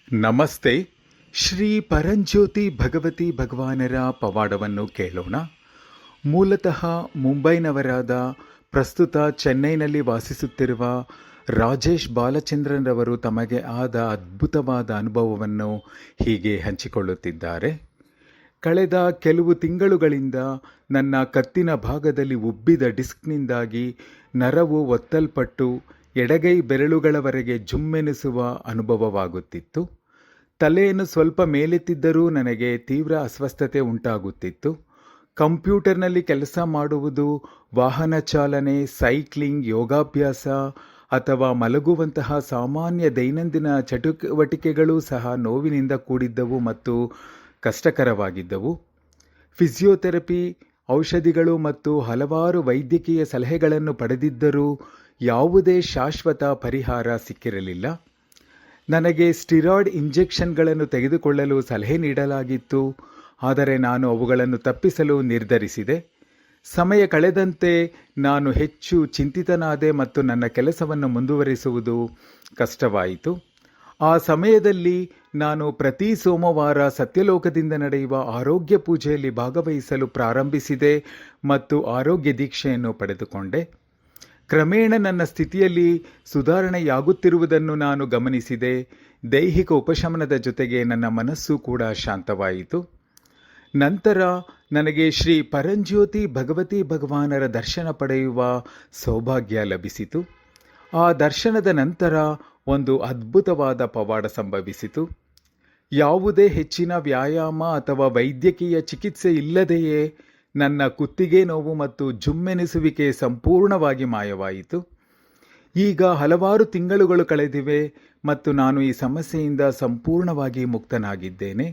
ನಮಸ್ತೆ. ಶ್ರೀ ಪರಂಜ್ಯೋತಿ ಭಗವತಿ ಭಗವಾನರ ಪವಾಡವನ್ನು ಕೇಳೋಣ. ಮೂಲತಃ ಮುಂಬೈನವರಾದ, ಪ್ರಸ್ತುತ ಚೆನ್ನೈನಲ್ಲಿ ವಾಸಿಸುತ್ತಿರುವ ರಾಜೇಶ್ ಬಾಲಚಂದ್ರನ್ ತಮಗೆ ಆದ ಅದ್ಭುತವಾದ ಅನುಭವವನ್ನು ಹೀಗೆ ಹಂಚಿಕೊಳ್ಳುತ್ತಿದ್ದಾರೆ. ಕಳೆದ ಕೆಲವು ತಿಂಗಳುಗಳಿಂದ ನನ್ನ ಕತ್ತಿನ ಭಾಗದಲ್ಲಿ ಉಬ್ಬಿದ ಡಿಸ್ಕ್ನಿಂದಾಗಿ ನರವು ಒತ್ತಲ್ಪಟ್ಟು ಎಡಗೈ ಬೆರಳುಗಳವರೆಗೆ ಜುಮ್ಮೆನಿಸುವ ಅನುಭವವಾಗುತ್ತಿತ್ತು. ತಲೆಯನ್ನು ಸ್ವಲ್ಪ ಮೇಲೆತ್ತಿದ್ದರೂ ನನಗೆ ತೀವ್ರ ಅಸ್ವಸ್ಥತೆ ಉಂಟಾಗುತ್ತಿತ್ತು. ಕಂಪ್ಯೂಟರ್ನಲ್ಲಿ ಕೆಲಸ ಮಾಡುವುದು, ವಾಹನ ಚಾಲನೆ, ಸೈಕ್ಲಿಂಗ್, ಯೋಗಾಭ್ಯಾಸ ಅಥವಾ ಮಲಗುವಂತಹ ಸಾಮಾನ್ಯ ದೈನಂದಿನ ಚಟುವಟಿಕೆಗಳೂ ಸಹ ನೋವಿನಿಂದ ಕೂಡಿದ್ದವು ಮತ್ತು ಕಷ್ಟಕರವಾಗಿದ್ದವು. ಫಿಸಿಯೋಥೆರಪಿ, ಔಷಧಿಗಳು ಮತ್ತು ಹಲವಾರು ವೈದ್ಯಕೀಯ ಸಲಹೆಗಳನ್ನು ಪಡೆದಿದ್ದರೂ ಯಾವುದೇ ಶಾಶ್ವತ ಪರಿಹಾರ ಸಿಕ್ಕಿರಲಿಲ್ಲ. ನನಗೆ ಸ್ಟಿರಾಯ್ಡ್ ಇಂಜೆಕ್ಷನ್ಗಳನ್ನು ತೆಗೆದುಕೊಳ್ಳಲು ಸಲಹೆ ನೀಡಲಾಗಿತ್ತು, ಆದರೆ ನಾನು ಅವುಗಳನ್ನು ತಪ್ಪಿಸಲು ನಿರ್ಧರಿಸಿದೆ. ಸಮಯ ಕಳೆದಂತೆ ನಾನು ಹೆಚ್ಚು ಚಿಂತಿತನಾದೆ ಮತ್ತು ನನ್ನ ಕೆಲಸವನ್ನು ಮುಂದುವರಿಸುವುದು ಕಷ್ಟವಾಯಿತು. ಆ ಸಮಯದಲ್ಲಿ ನಾನು ಪ್ರತಿ ಸೋಮವಾರ ಸತ್ಯಲೋಕದಿಂದ ನಡೆಯುವ ಆರೋಗ್ಯ ಪೂಜೆಯಲ್ಲಿ ಭಾಗವಹಿಸಲು ಪ್ರಾರಂಭಿಸಿದೆ ಮತ್ತು ಆರೋಗ್ಯ ದೀಕ್ಷೆಯನ್ನು ಪಡೆದುಕೊಂಡೆ. ಕ್ರಮೇಣ ನನ್ನ ಸ್ಥಿತಿಯಲ್ಲಿ ಸುಧಾರಣೆಯಾಗುತ್ತಿರುವುದನ್ನು ನಾನು ಗಮನಿಸಿದೆ. ದೈಹಿಕ ಉಪಶಮನದ ಜೊತೆಗೆ ನನ್ನ ಮನಸ್ಸು ಕೂಡ ಶಾಂತವಾಯಿತು. ನಂತರ ನನಗೆ ಶ್ರೀ ಪರಂಜ್ಯೋತಿ ಭಗವತಿ ಭಗವಾನರ ದರ್ಶನ ಪಡೆಯುವ ಸೌಭಾಗ್ಯ ಲಭಿಸಿತು. ಆ ದರ್ಶನದ ನಂತರ ಒಂದು ಅದ್ಭುತವಾದ ಪವಾಡ ಸಂಭವಿಸಿತು. ಯಾವುದೇ ಹೆಚ್ಚಿನ ವ್ಯಾಯಾಮ ಅಥವಾ ವೈದ್ಯಕೀಯ ಚಿಕಿತ್ಸೆ ಇಲ್ಲದೆಯೇ ನನ್ನ ಕುತ್ತಿಗೆ ನೋವು ಮತ್ತು ಜುಮ್ಮೆನಿಸುವಿಕೆ ಸಂಪೂರ್ಣವಾಗಿ ಮಾಯವಾಯಿತು. ಈಗ ಹಲವಾರು ತಿಂಗಳುಗಳು ಕಳೆದಿವೆ ಮತ್ತು ನಾನು ಈ ಸಮಸ್ಯೆಯಿಂದ ಸಂಪೂರ್ಣವಾಗಿ ಮುಕ್ತನಾಗಿದ್ದೇನೆ.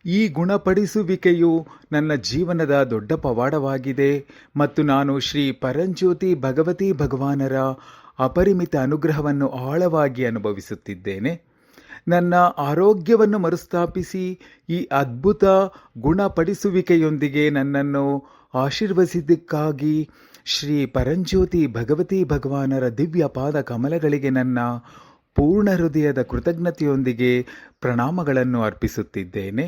ಈ ಗುಣಪಡಿಸುವಿಕೆಯು ನನ್ನ ಜೀವನದ ದೊಡ್ಡ ಪವಾಡವಾಗಿದೆ ಮತ್ತು ನಾನು ಶ್ರೀ ಪರಂಜ್ಯೋತಿ ಭಗವತಿ ಭಗವಾನರ ಅಪರಿಮಿತ ಅನುಗ್ರಹವನ್ನು ಆಳವಾಗಿ ಅನುಭವಿಸುತ್ತಿದ್ದೇನೆ. ನನ್ನ ಆರೋಗ್ಯವನ್ನು ಮರುಸ್ಥಾಪಿಸಿ ಈ ಅದ್ಭುತ ಗುಣಪಡಿಸುವಿಕೆಯೊಂದಿಗೆ ನನ್ನನ್ನು ಆಶೀರ್ವದಿಸಿದ್ದಕ್ಕಾಗಿ ಶ್ರೀ ಪರಂಜ್ಯೋತಿ ಭಗವತಿ ಭಗವಾನರ ದಿವ್ಯ ಪಾದ ಕಮಲಗಳಿಗೆ ನನ್ನ ಪೂರ್ಣ ಹೃದಯದ ಕೃತಜ್ಞತೆಯೊಂದಿಗೆ ಪ್ರಣಾಮಗಳನ್ನು ಅರ್ಪಿಸುತ್ತಿದ್ದೇನೆ.